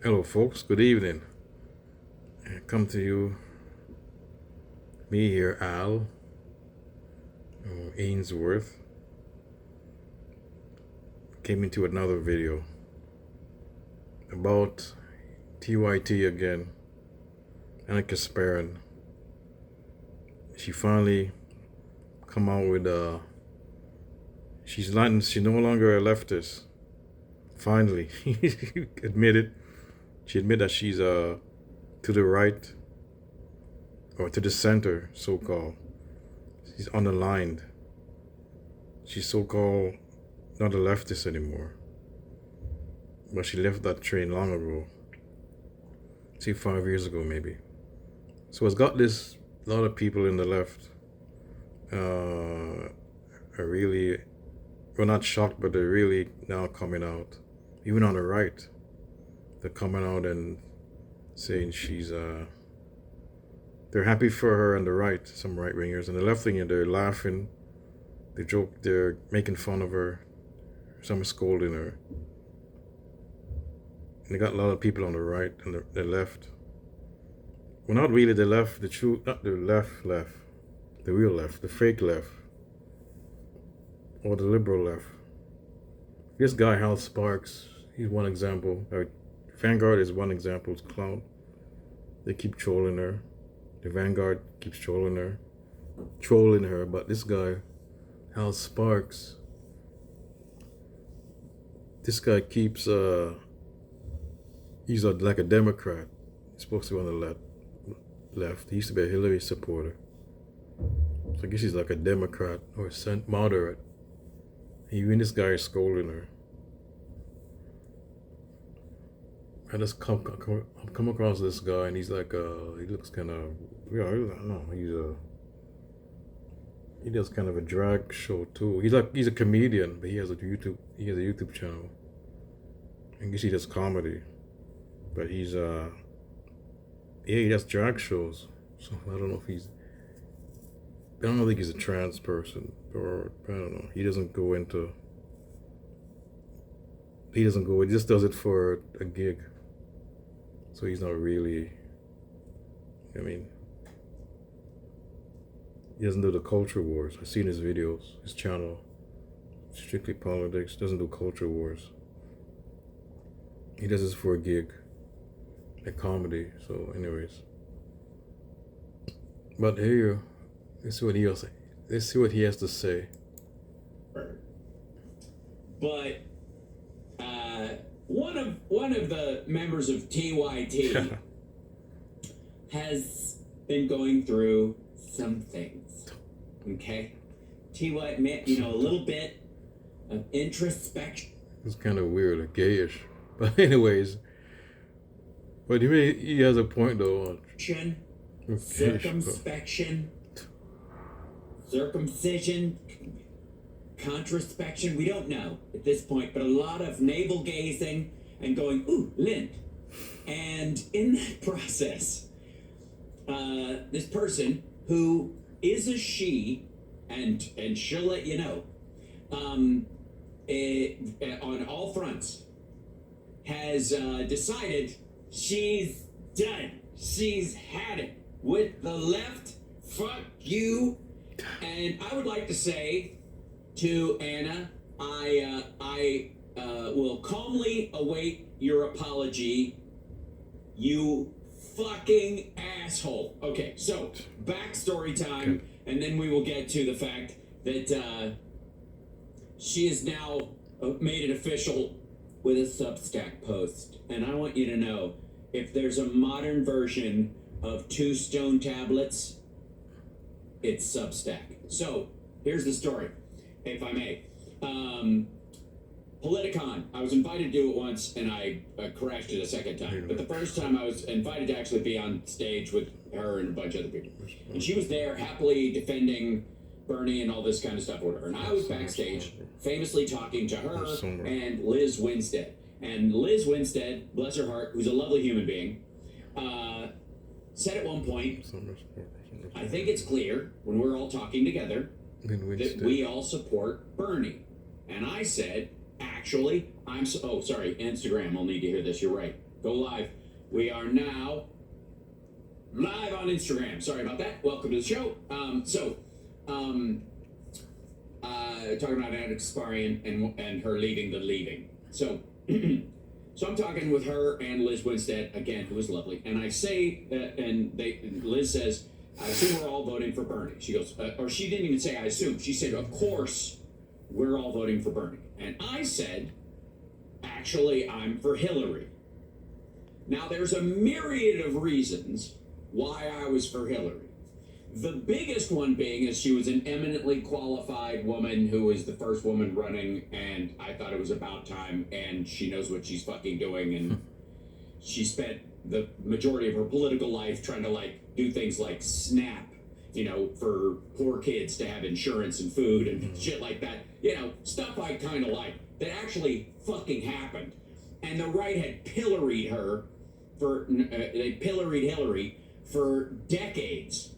Hello, folks. Good evening. I come to you, me here, Al Ainsworth. Came into another video about TYT again. Anna Kasparin. She finally come out with she's no longer a leftist. Finally, admitted. She admitted that she's to the right or to the center, so-called. She's underlined. She's so-called not a leftist anymore. But she left that train long ago. See, 5 years ago maybe. So it's got this a lot of people in the left are really, well, not shocked, but they're really now coming out. Even on the right, they're coming out and saying she's they're happy for her on the right, some right wingers, and the left wingers, they're laughing, they joke, they're making fun of her, some are scolding her. And they got a lot of people on the right and the left. Well, not really the left, the true, not the left, the real left, the fake left, or the liberal left. This guy, Hal Sparks, he's one example. Vanguard is one example, it's clown. They keep trolling her. The Vanguard keeps trolling her, but this guy, Hal Sparks, this guy keeps, he's like a Democrat. He's supposed to be on the left. He used to be a Hillary supporter. So I guess he's like a Democrat or a moderate. Even this guy is scolding her. I just come across this guy, and he's like, he looks kind of, I don't know, he does kind of a drag show too. He's a comedian, but he has a YouTube channel. I guess he does comedy, but he does drag shows. So I don't know if I don't think he's a trans person, or I don't know. He just does it for a gig. So he's not really, he doesn't do the culture wars. I've seen his videos, his channel, strictly politics, doesn't do culture wars. He does this for a gig, like comedy, so anyways. But here, let's see what he has to say. But one of the members of TYT has been going through some things. Okay, TY, a little bit of introspection. It's kind of weird, or gayish, but anyways. But he has a point though. Circumspection, circumcision, contraspection, we don't know at this point, but a lot of navel gazing and going, ooh, lint. And in that process, this person who is a she, and she'll let you know, on all fronts, has decided she's done. She's had it with the left. Fuck you. And I would like to say to Anna, I will calmly await your apology, you fucking asshole. Okay, so backstory time, and then we will get to the fact that she has now made it official with a Substack post. And I want you to know, if there's a modern version of Two Stone Tablets, it's Substack. So here's the story, if I may. Politicon, I was invited to do it once, and I crashed it a second time. But the first time I was invited to actually be on stage with her and a bunch of other people. And she was there happily defending Bernie and all this kind of stuff with her. And I was backstage famously talking to her and Liz Winstead. And Liz Winstead, bless her heart, who's a lovely human being, said at one point, I think it's clear when we're all talking together that we all support Bernie. And I said, actually, sorry, Instagram, I'll need to hear this, you're right. Go live. We are now live on Instagram. Sorry about that. Welcome to the show. Talking about Anna Kasparian and her leaving the leaving. So, so I'm talking with her and Liz Winstead again, who is lovely. And I say that, and Liz says, I assume we're all voting for Bernie. She goes, or she didn't even say I assume. She said, of course, we're all voting for Bernie. And I said, actually, I'm for Hillary. Now, there's a myriad of reasons why I was for Hillary. The biggest one being is she was an eminently qualified woman who was the first woman running, and I thought it was about time, and she knows what she's fucking doing, and she spent the majority of her political life trying to, like, do things like SNAP, you know, for poor kids to have insurance and food and shit like that. You know, stuff I kind of like that actually fucking happened. And the right had pilloried her for, they pilloried Hillary for decades.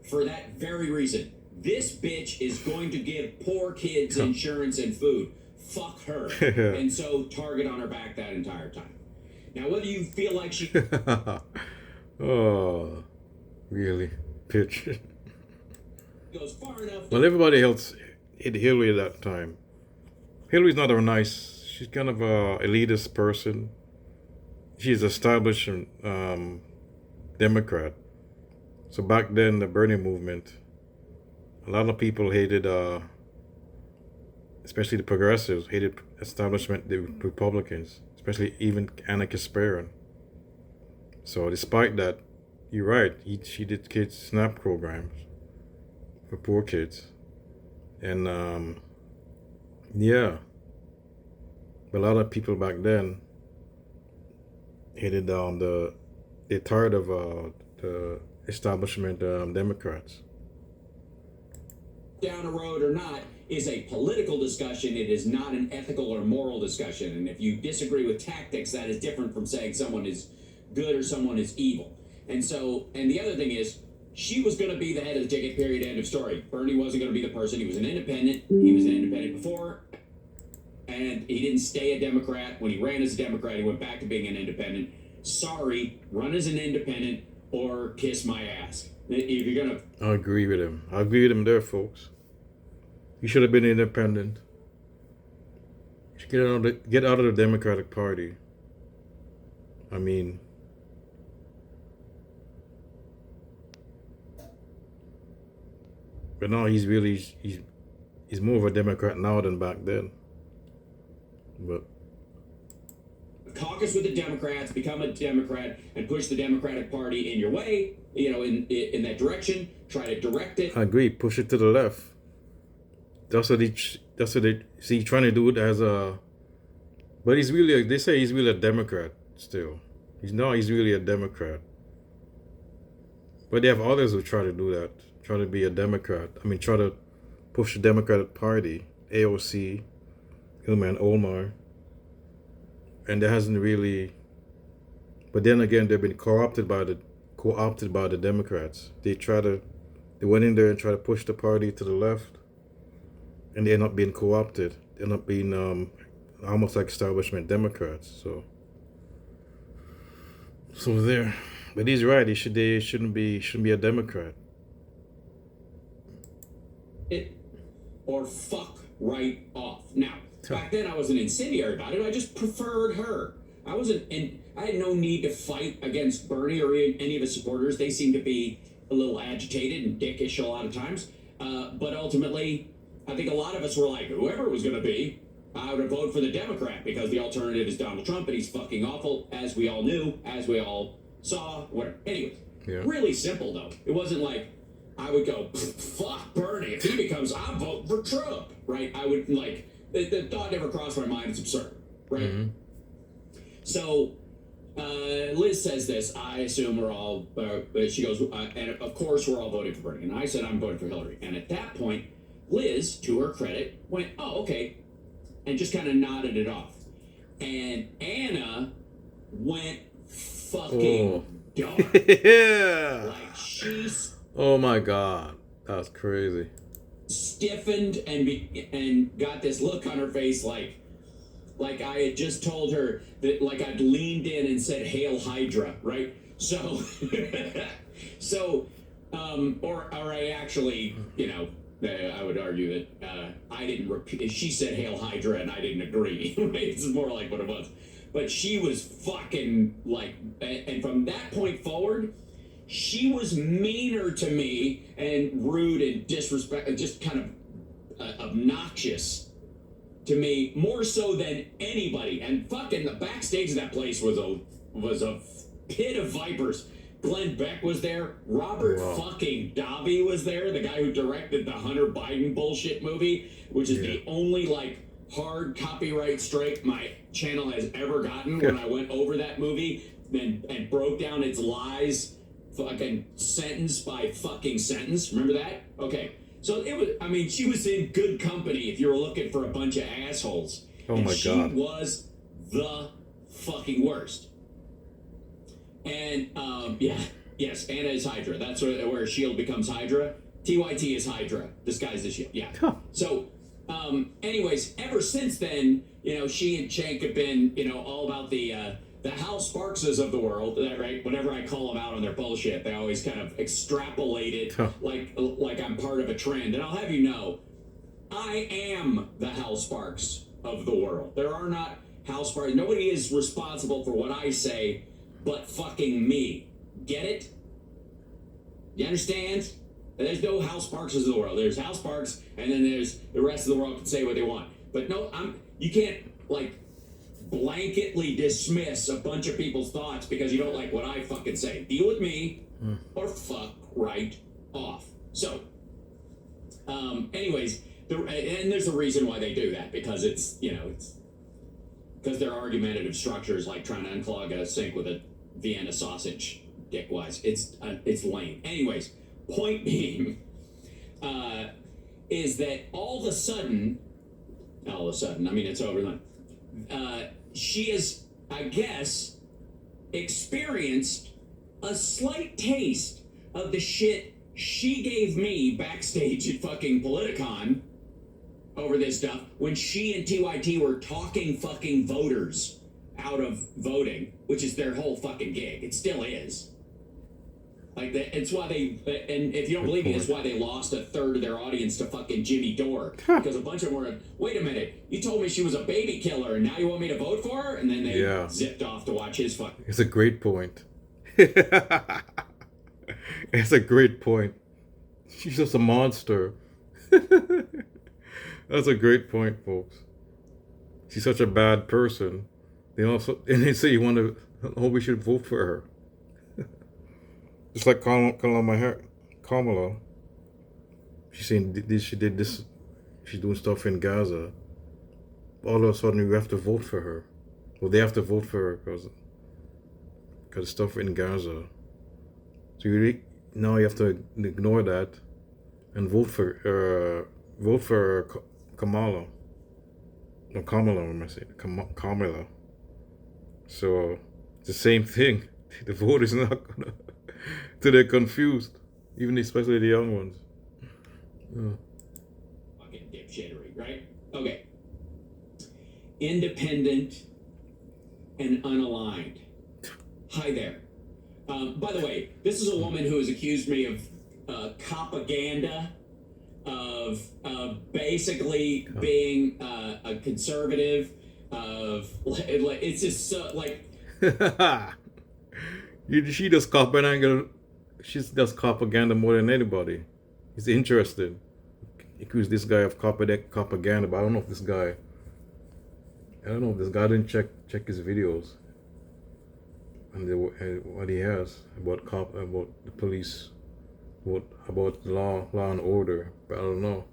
For that very reason. This bitch is going to give poor kids insurance and food. Fuck her. And so target on her back that entire time. Now, whether you feel like she Oh, really? Pitch. goes far enough. Well, everybody else hit Hillary at that time. Hillary's not a nice. She's kind of a elitist person. She's established Democrat. So back then, the Bernie movement, a lot of people hated, especially the progressives, hated establishment, the Republicans, especially even Anna Kasparian. So despite that, you're right, she did kids SNAP programs for poor kids. And yeah, but a lot of people back then hated they're tired of the establishment Democrats. Down the road or not is a political discussion. It is not an ethical or moral discussion. And if you disagree with tactics, that is different from saying someone is good or someone is evil. And so, and the other thing is, she was going to be the head of the ticket, period, end of story. Bernie wasn't going to be the person. He was an independent. He was an independent before, and he didn't stay a Democrat. When he ran as a Democrat, he went back to being an independent. Sorry, run as an independent or kiss my ass. If you're going to... I agree with him. I agree with him there, folks. You should have been independent. You should get out of the Democratic Party. I mean... But now he's more of a Democrat now than back then. But caucus with the Democrats, become a Democrat, and push the Democratic Party in your way, you know, in that direction. Try to direct it. I agree. Push it to the left. That's what they see. Trying to do it as a. But he's really. They say he's really a Democrat still. He's really a Democrat. But they have others who try to do that. Try to be a Democrat. I mean, try to push the Democratic Party. AOC, Ilhan Omar. And there hasn't really. But then again, they've been co-opted by the Democrats. They went in there and try to push the party to the left, and they end up being co-opted. They end up being almost like establishment Democrats. So there. But he's right. They shouldn't be a Democrat. Or fuck right off. Now, back then I wasn't incendiary about it. I just preferred her. I had no need to fight against Bernie or any of his supporters. They seemed to be a little agitated and dickish a lot of times. But ultimately, I think a lot of us were like, whoever it was going to be, I would have voted for the Democrat because the alternative is Donald Trump and he's fucking awful, as we all knew, as we all saw, whatever. Anyways, Really simple though. It wasn't like I would go, fuck Bernie. If he becomes, I'll vote for Trump, right? I would like, the thought never crossed my mind. It's absurd, right? Mm-hmm. So Liz says this. I assume we're all, she goes, and of course we're all voting for Bernie. And I said, I'm voting for Hillary. And at that point, Liz, to her credit, went, oh, okay. And just kind of nodded it off. And Anna went fucking dark. Yeah. Like she's... Oh my God, that's crazy. Stiffened and got this look on her face like, like I had just told her that, like I'd leaned in and said "Hail Hydra," right? So, or I actually, I would argue that I didn't repeat. She said "Hail Hydra" and I didn't agree. Right? It's more like what it was. But she was fucking like, and from that point forward, she was meaner to me and rude and disrespect, just kind of obnoxious to me, more so than anybody. And fucking the backstage of that place was a pit of vipers. Glenn Beck was there. Robert fucking Davi was there, the guy who directed the Hunter Biden bullshit movie, which is the only like hard copyright strike my channel has ever gotten. When I went over that movie and broke down its lies, fucking sentence by fucking sentence. Remember that? Okay. So it was, I mean, she was in good company if you were looking for a bunch of assholes. Oh my God. She was the fucking worst. And, yes, Anna is Hydra. That's where S.H.I.E.L.D. becomes Hydra. TYT is Hydra, disguised as S.H.I.E.L.D., yeah. Huh. So, anyways, ever since then, she and Cenk have been, all about the Hal Sparkses of the world, right? Whenever I call them out on their bullshit, they always kind of extrapolate it like I'm part of a trend. And I'll have you know, I am the Hal Sparks of the world. There are not Hal Sparks. Nobody is responsible for what I say but fucking me. Get it? You understand? There's no Hal Sparks of the world. There's Hal Sparks, and then there's the rest of the world can say what they want. But no, you can't, like, blanketly dismiss a bunch of people's thoughts because you don't like what I fucking say. Deal with me or fuck right off. So, anyways, and there's a reason why they do that, because it's because their argumentative structure is like trying to unclog a sink with a Vienna sausage, dickwise. It's lame. Anyways, point being is that all of a sudden, I mean, it's over. She has, I guess, experienced a slight taste of the shit she gave me backstage at fucking Politicon over this stuff when she and TYT were talking fucking voters out of voting, which is their whole fucking gig. It still is. Like that, it's why and if you don't believe me, that's why they lost a third of their audience to fucking Jimmy Dore. Because a bunch of them were, wait a minute, you told me she was a baby killer and now you want me to vote for her? And then they zipped off to watch his fucking... It's a great point. It's a great point. She's just a monster. That's a great point, folks. She's such a bad person. They say you want to, we should vote for her. Just like Kamala. She's saying she did this, she's doing stuff in Gaza. All of a sudden, we have to vote for her. Well, they have to vote for her because of stuff in Gaza. So now you have to ignore that and vote for Kamala. No, Kamala, I'm going to say Kamala. So it's the same thing. The vote is not gonna. So they're confused, even especially the young ones. Fucking dipshittery, right? Okay. Independent and unaligned. Hi there. By the way, this is a woman who has accused me of propaganda, of basically being a conservative, it's just so, like... She does propaganda. She does propaganda more than anybody. He's interested. He accused this guy of propaganda, but I don't know if this guy didn't check his videos and what he has about the police, about law and order. But I don't know.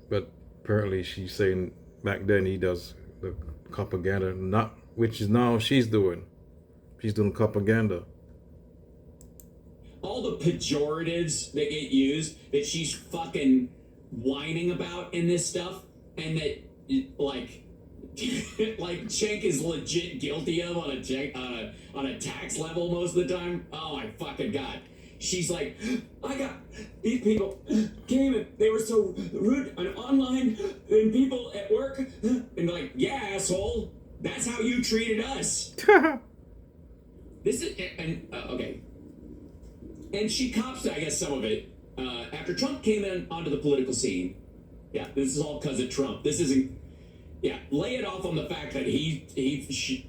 But apparently she's saying back then he does the propaganda, which is now she's doing. She's doing propaganda. All the pejoratives that get used that she's fucking whining about in this stuff, and that like Cenk is legit guilty of on a tax level most of the time. Oh my fucking god! She's like, I got these people came and they were so rude and online and people at work and like, yeah, asshole, that's how you treated us. This is and okay, and she cops, I guess, some of it after Trump came in onto the political scene. Yeah, this is all because of Trump. This isn't. Yeah, lay it off on the fact that he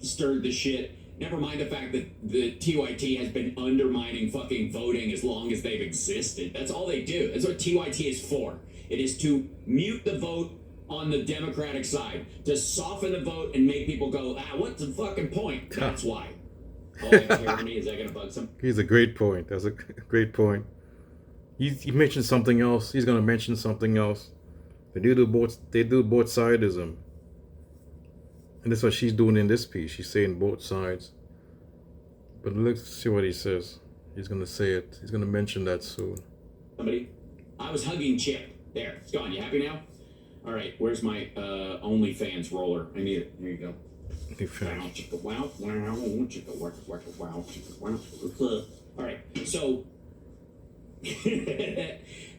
stirred the shit. Never mind the fact that the TYT has been undermining fucking voting as long as they've existed. That's all they do. That's what TYT is for. It is to mute the vote on the Democratic side, to soften the vote and make people go, what's the fucking point? That's why. Oh, hear me? Is that going to bug some? He's a great point. That's a great point. He mentioned something else. He's going to mention something else. They do both sidism. And that's what she's doing in this piece. She's saying both sides. But let's see what he says. He's going to say it. He's going to mention that soon. Somebody? I was hugging Chip. There. It's gone. You happy now? All right. Where's my OnlyFans roller? I need it. There you go. Wow. All right. So,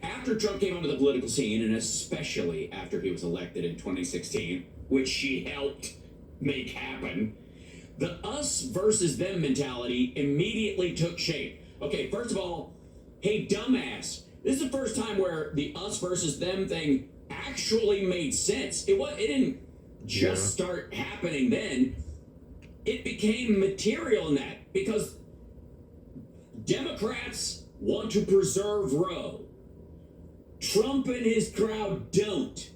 after Trump came onto the political scene, and especially after he was elected in 2016, which she helped make happen, the us versus them mentality immediately took shape. Okay, first of all, hey, dumbass, this is the first time where the us versus them thing actually made sense. It didn't just start happening then. It became material in that because Democrats want to preserve Roe. Trump and his crowd don't.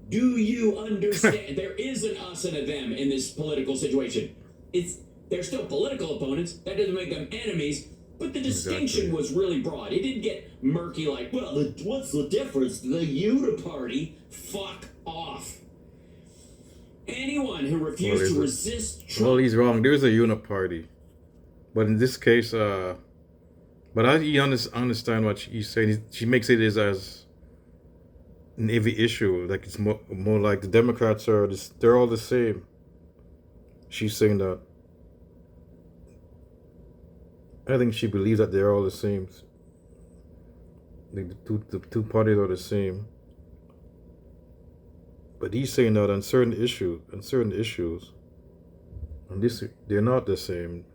Do you understand? There is an us and a them in this political situation. They're still political opponents. That doesn't make them enemies. But the distinction was really broad. It didn't get murky like, well, what's the difference? The uniparty? Fuck off. Anyone who refused to resist Trump... Well, he's wrong. There's a uniparty. But in this case, but I understand what she's saying. She makes it as in every issue, like it's more like the Democrats they're all the same. She's saying that. I think she believes that they're all the same. Like the two parties are the same. But he's saying that on certain issues, on this, they're not the same.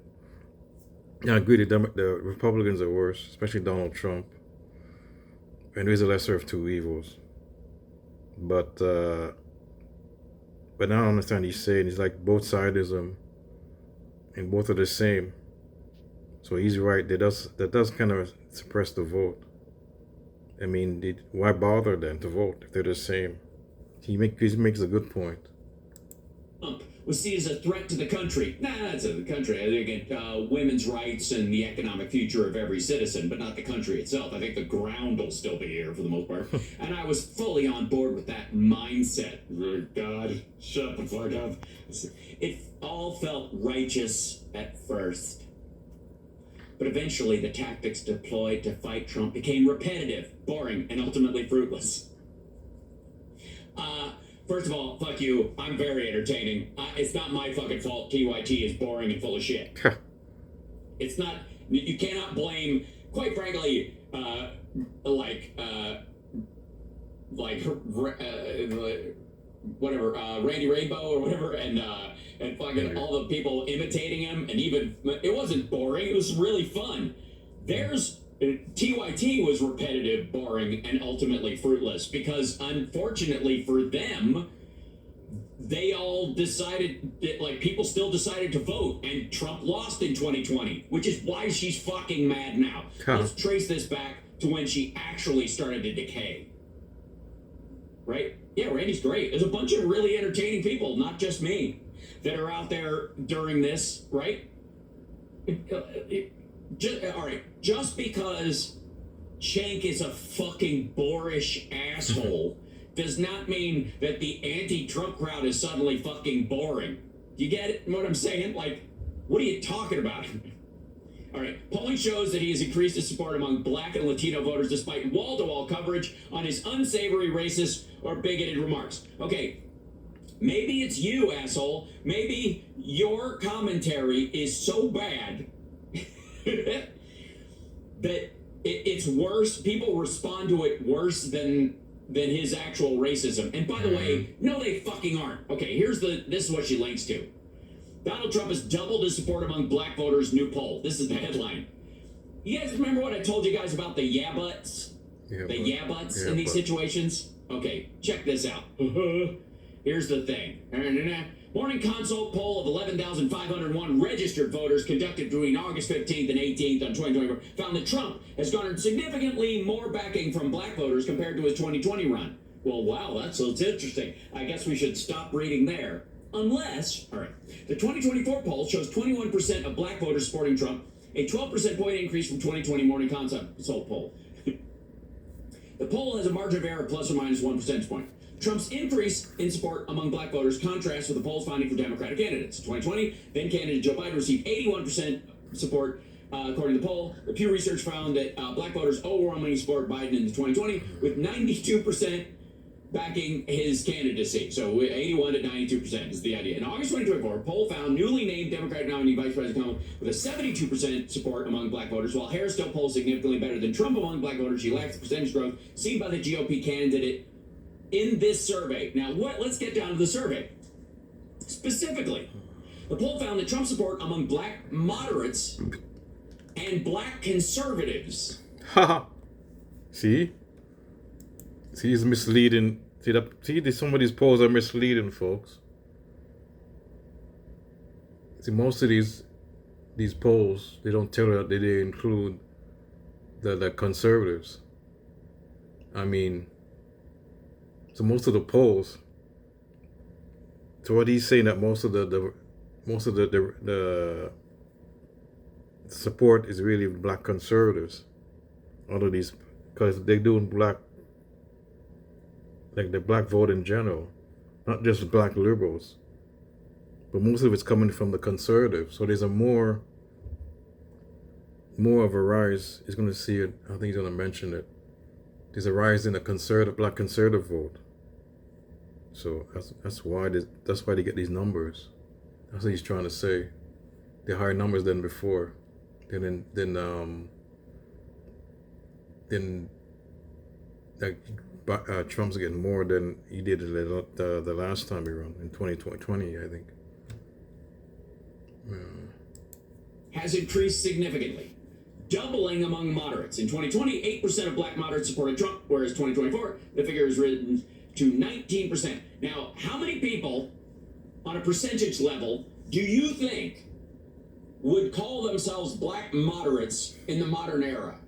I agree. The Republicans are worse, especially Donald Trump. And he's the lesser of two evils. But now I understand he's saying he's like both sidism, and both are the same. So he's right. That does kind of suppress the vote. I mean, why bother then to vote if they're the same? He makes a good point. Trump was seen as a threat to the country. Not to the country. I think women's rights and the economic future of every citizen, but not the country itself. I think the ground will still be here for the most part. And I was fully on board with that mindset. God, shut the fuck up. It all felt righteous at first. But eventually the tactics deployed to fight Trump became repetitive, boring, and ultimately fruitless. First of all, fuck you. I'm very entertaining. It's not my fucking fault TYT is boring and full of shit. It's not... You cannot blame, quite frankly, Randy Rainbow or whatever, and fucking all the people imitating him, and even... It wasn't boring. It was really fun. TYT was repetitive, boring, and ultimately fruitless because, unfortunately for them, they all decided that, like, people still decided to vote, and Trump lost in 2020, which is why she's fucking mad now. Let's trace this back to when she actually started to decay. Right? Yeah, Randy's great. There's a bunch of really entertaining people, not just me, that are out there during this, right? Just because Cenk is a fucking boorish asshole does not mean that the anti-Trump crowd is suddenly fucking boring. You get it? What I'm saying? Like, what are you talking about? All right, polling shows that he has increased his support among black and Latino voters despite wall-to-wall coverage on his unsavory, racist, or bigoted remarks. Okay, maybe it's you, asshole. Maybe your commentary is so bad that it's worse. People respond to it worse than his actual racism. And by the way, no, they fucking aren't. Okay, this is what she links to. Donald Trump has doubled his support among black voters, new poll. This is the headline. You guys remember what I told you guys about the yeah buts? In these situations? Okay, check this out. Here's the thing. Morning consult poll of 11,501 registered voters conducted between August 15th and 18th on 2024 found that Trump has garnered significantly more backing from black voters compared to his 2020 run. Well, wow, that's interesting. I guess we should stop reading there. Unless, all right, the 2024 poll shows 21% of black voters supporting Trump, a 12% point increase from 2020 morning consult poll. The poll has a margin of error plus or minus 1 percentage point. Trump's increase in support among black voters contrasts with the poll's finding for Democratic candidates. In 2020, then candidate Joe Biden received 81% support. According to the poll, the Pew Research found that black voters overwhelmingly support Biden in 2020, with 92% backing his candidacy. So 81 to 92% is the idea. In August 2024, a poll found newly named Democratic nominee Vice President Kamala with a 72% support among black voters, while Harris still polls significantly better than Trump among black voters. She lacks the percentage growth seen by the GOP candidate in this survey. Now, let's get down to the survey. Specifically, the poll found that Trump support among black moderates and black conservatives. See, it's misleading. Some of these polls are misleading, folks. See, most of these polls, they don't tell you that they include the conservatives. I mean, so most of the polls. So what he's saying that most of the support is really black conservatives. All of these, because they're doing black, like the black vote in general, not just black liberals, but most of it's coming from the conservatives. So there's a more of a rise. He's going to see it. I think he's going to mention it. There's a rise in the black conservative vote. So that's why they get these numbers. That's what he's trying to say. They're higher numbers than before. Then Trump's getting more than he did the last time he ran in 2020, I think. Has increased significantly, doubling among moderates. In 2020, 8% of black moderates supported Trump, whereas 2024, the figure has risen to 19%. Now, how many people, on a percentage level, do you think would call themselves black moderates in the modern era?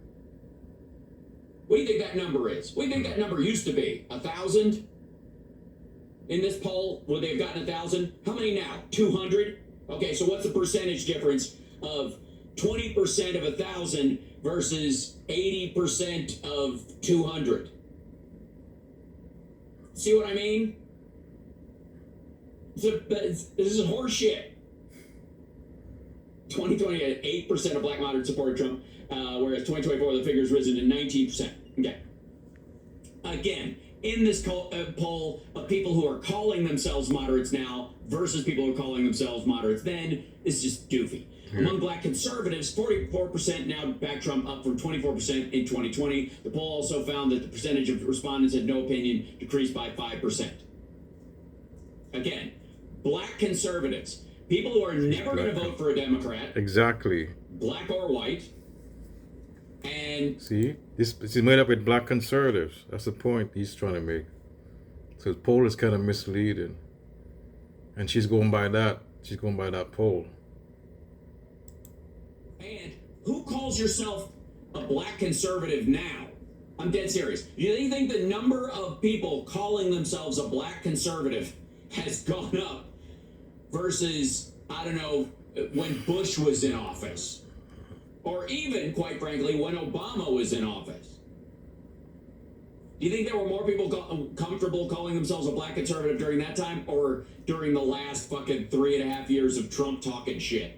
What do you think that number is? What do you think that number used to be? 1,000? In this poll, would they have gotten 1,000? How many now? 200? Okay, so what's the percentage difference of 20% of 1,000 versus 80% of 200? See what I mean? This is horse shit. 2020 had 8% of black moderates supported Trump, whereas 2024 the figure's risen to 19%. Okay. Again, in this poll of people who are calling themselves moderates now versus people who are calling themselves moderates then, is just doofy. Yeah. Among black conservatives, 44% now back Trump, up from 24% in 2020. The poll also found that the percentage of respondents had no opinion decreased by 5%. Again, black conservatives, people who are never going to vote for a Democrat. Exactly. Black or white. And see, this is made up with black conservatives. That's the point he's trying to make. So the poll is kind of misleading. And she's going by that. She's going by that poll. And who calls yourself a black conservative now? I'm dead serious. Do you think the number of people calling themselves a black conservative has gone up versus, I don't know, when Bush was in office? Or even, quite frankly, when Obama was in office? Do you think there were more people comfortable calling themselves a black conservative during that time, or during the last fucking 3.5 years of Trump talking shit?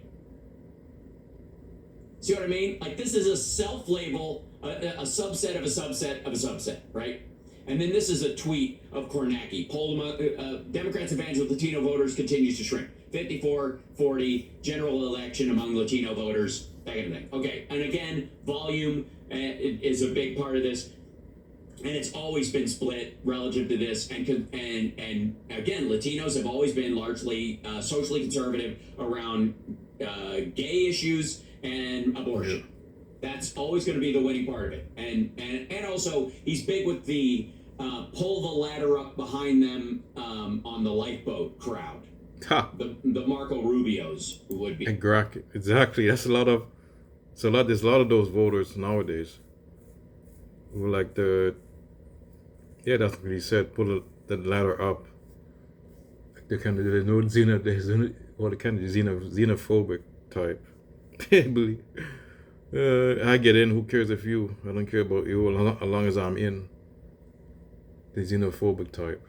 See what I mean? Like, this is a self-label, a subset of a subset of a subset, right? And then this is a tweet of Kornacki. Poll Democrats' advantage with Latino voters continues to shrink. 54-40 general election among Latino voters, that kind of thing. Okay, and again, volume is a big part of this, and it's always been split relative to this. And again, Latinos have always been largely socially conservative around gay issues and abortion. Yeah. That's always going to be the winning part of it. And also, he's big with the pull the ladder up behind them on the lifeboat crowd. Ha! The Marco Rubios would be. Exactly. There's a lot of those voters nowadays who like that's what he said, pull the ladder up. There's no xenophobic type. Believe. I get in, who cares if you? I don't care about you as long as I'm in. The xenophobic type.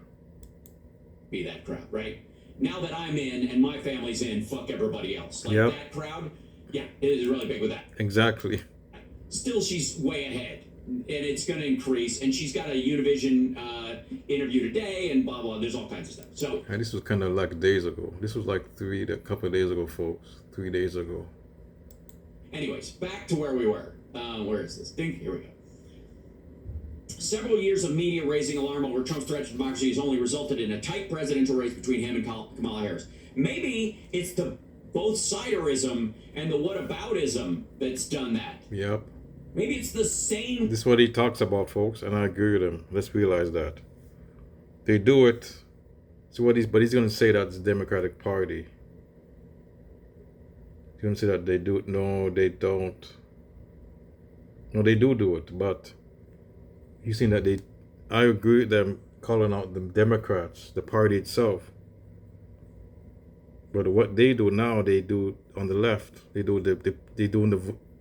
Be that crowd, right? Now that I'm in and my family's in, fuck everybody else. Like Yep. that crowd, yeah, it is really big with that. Exactly. Still, she's way ahead, and it's going to increase. And she's got a Univision interview today, and blah blah. There's all kinds of stuff. So, And this was kind of like days ago. This was like a couple of days ago, folks. 3 days ago. anyways, back to where we were. Where is this? Here we go. Several years of media raising alarm over Trump's threat to democracy has only resulted in a tight presidential race between him and Kamala Harris. Maybe it's the both-siderism and the whataboutism that's done that. Yep. Maybe it's the same. This is what he talks about, folks, and I agree with him. Let's realize that. They do it. But he's going to say that it's the Democratic Party. He's going to say that they do it. No, they don't. No, they do it, but you've seen that I agree with them calling out the Democrats, the party itself. But what they do now, they do on the left. They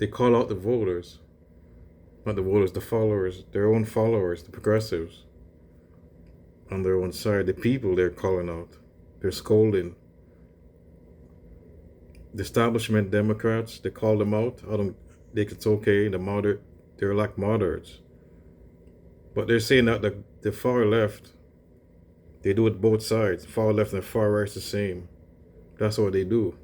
call out the voters, not the voters, the followers, their own followers, the progressives. On their own side, the people they're calling out, they're scolding. The establishment Democrats, they call them out. It's okay. They're like moderates. But they're saying that the far left, they do it both sides. Far left and far right's the same. That's what they do.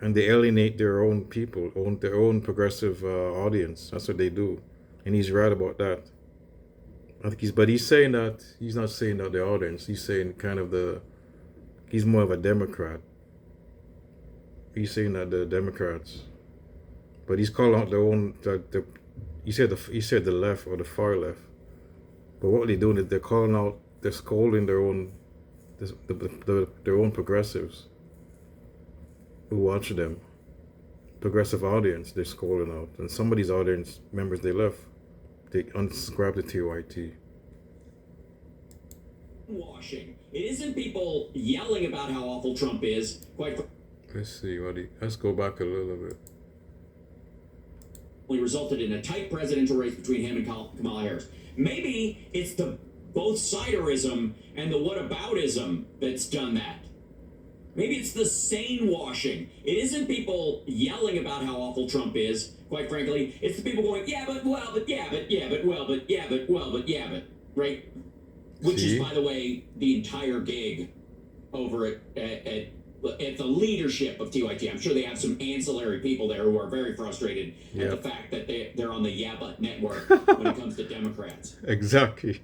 And they alienate their own people, their own progressive audience. That's what they do. And he's right about that. I think he's saying that, he's not saying that the audience, he's saying he's more of a Democrat. He's saying that the Democrats, but he's calling out their own, he said the left or the far left. But what they're doing is they're scolding their own progressives who watch them. Progressive audience, they're scolding out. And some of these audience members, they left. They unsubscribed to TYT. Washing. It isn't people yelling about how awful Trump is. Let's see let's go back a little bit. Resulted in a tight presidential race between him and Kamala Harris. Maybe it's the both-siderism and the whataboutism that's done that. Maybe it's the sane washing. It isn't people yelling about how awful Trump is, quite frankly. It's the people going, yeah, but, well, but, yeah, but, yeah, but, well, but, yeah, but, well, but, yeah, but, right? Which is, by the way, the entire gig over at the leadership of TYT. I'm sure they have some ancillary people there who are very frustrated at the fact that they're on the Yeah But network when it comes to Democrats. Exactly.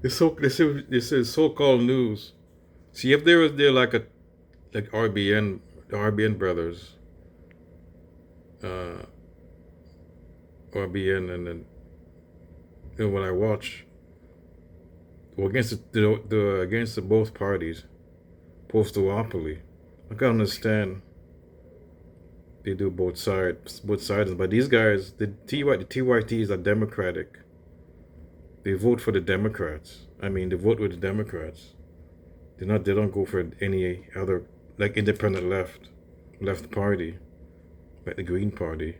This is so-called news. See, if there was like RBN, the RBN brothers, RBN, and then when I watch, against against both parties, post-duopoly, I can understand they do both sides, but these guys, the TYTs are Democratic. They vote for the Democrats. I mean, they vote with the Democrats. They don't go for any other, like, independent left party, like the Green Party.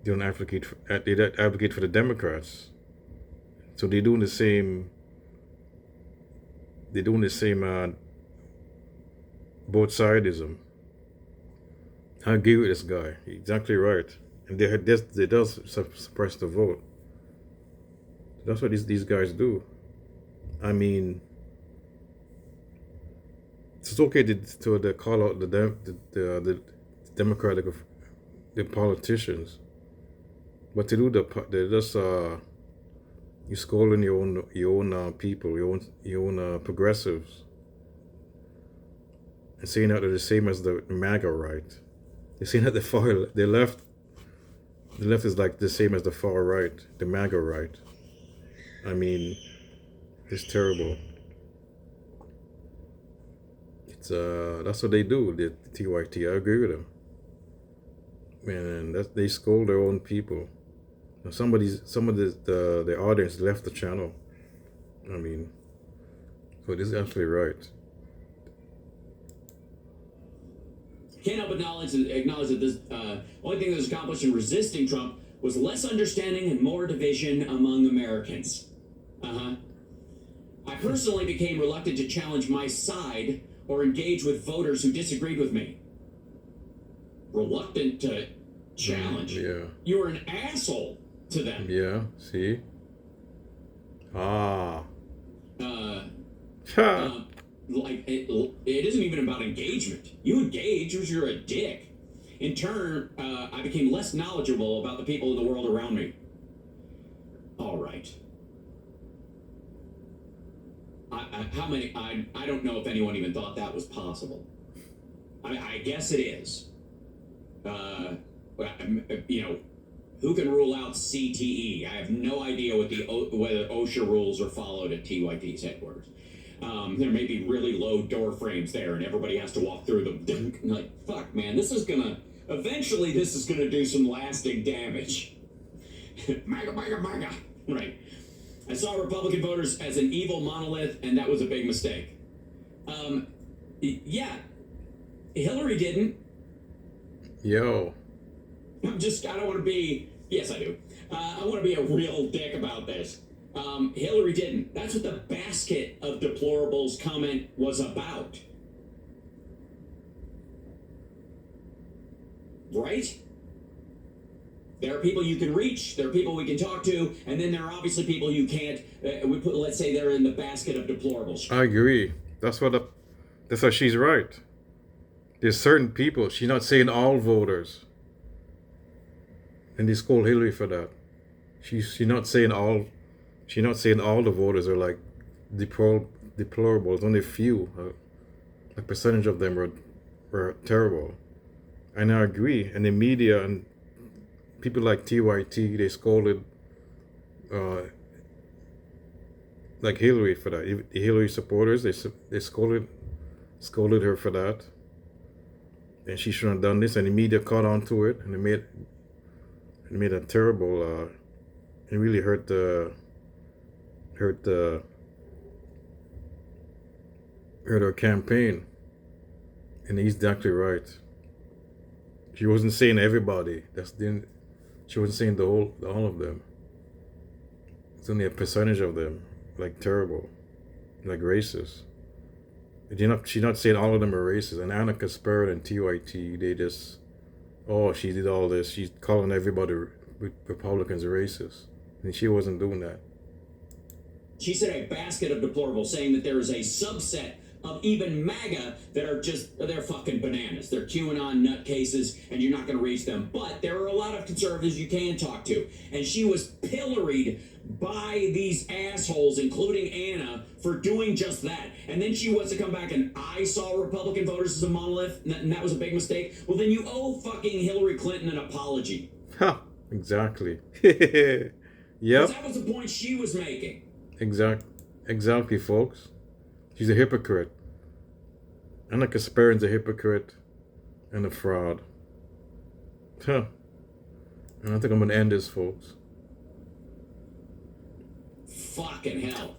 They don't advocate for the Democrats. So they're doing the same both-sidism. I agree with this guy. He's exactly right. And they does suppress the vote. That's what these guys do. I mean, it's okay to call out the Democratic the politicians, but to do they just you scolding your own people, your own progressives, and saying that they're the same as the MAGA right. They're saying that the left is like the same as the far right, the MAGA right. I mean, it's terrible. It's that's what they do. The TYT. I agree with them. Man, they scold their own people. Now some of the audience left the channel. I mean, so this is absolutely right. Can't help but acknowledge that this only thing that was accomplished in resisting Trump was less understanding and more division among Americans. I personally became reluctant to challenge my side or engage with voters who disagreed with me. Reluctant to challenge? Yeah. You were an asshole to them. Yeah, see? Ah. Like, it isn't even about engagement. You engage because you're a dick. In turn, I became less knowledgeable about the people in the world around me. All right. How many? I don't know if anyone even thought that was possible. I guess it is. You know, who can rule out CTE? I have no idea whether OSHA rules are followed at TYT's headquarters. There may be really low door frames there, and everybody has to walk through them. Like, fuck, man, eventually this is gonna do some lasting damage. MAGA, MAGA, MAGA. Right. I saw Republican voters as an evil monolith, and that was a big mistake. Yeah, Hillary didn't. Yo. I don't want to be, yes, I do. I want to be a real dick about this. Hillary didn't. That's what the basket of deplorables comment was about. Right? There are people you can reach, there are people we can talk to, and then there are obviously people you can't. Let's say they're in the basket of deplorables. I agree. That's why she's right. There's certain people, she's not saying all voters. And they scold Hillary for that. She's not saying all the voters are like deplorable. It's only a few. A percentage of them were terrible. And I agree. And the media and people like TYT, they scolded like Hillary for that. The Hillary supporters, they scolded her for that. And she shouldn't have done this. And the media caught on to it, and it made a terrible. It really hurt her campaign. And he's exactly right. She wasn't saying everybody. She wasn't saying all of them. It's only a percentage of them, like terrible, like racist. She's not saying all of them are racist. And Anna Kasparian and TYT, they just, she did all this. She's calling everybody Republicans racist, and she wasn't doing that. She said a basket of deplorables, saying that there is a subset of even MAGA that they're fucking bananas. They're QAnon nutcases, and you're not going to reach them. But there are a lot of conservatives you can talk to. And she was pilloried by these assholes, including Anna, for doing just that. And then she wants to come back and I saw Republican voters as a monolith, and that was a big mistake. Well, then you owe fucking Hillary Clinton an apology. Ha! Exactly. Yep. That was the point she was making. Exactly, folks. She's a hypocrite. Anna Kasparian's a hypocrite and a fraud. Huh. And I think I'm going to end this, folks. Fucking hell.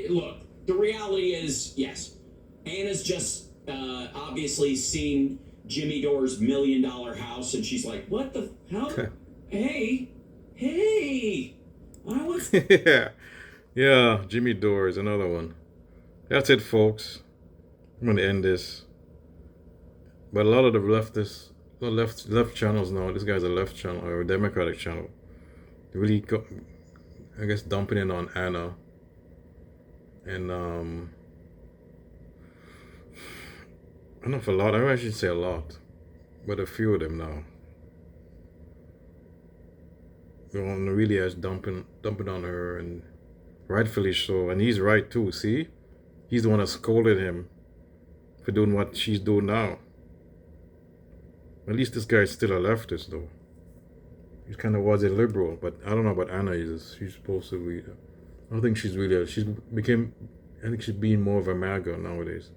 Look, the reality is, yes, Anna's just obviously seen Jimmy Dore's $1 million house, and she's like, what the hell? Hey, I was... Yeah, Jimmy Dore is another one. That's it, folks. I'm going to end this. But a lot of the left channels now, this guy's a left channel or a Democratic channel, they really got, I guess, dumping in on Anna. And Enough a lot. I should say a lot, but a few of them now. Really is dumping on her, and rightfully so. And he's right too. See, he's the one that scolded him for doing what she's doing now. At least this guy's still a leftist, though. He kind of was a liberal, but I don't know about Anna. She's supposed to be. I don't think she's really. I think she's being more of a MAGA nowadays.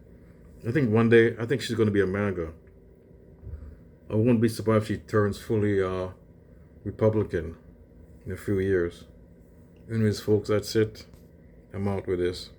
I think one day, I think she's going to be a MAGA. I won't be surprised if she turns fully Republican in a few years. Anyways, folks, that's it. I'm out with this.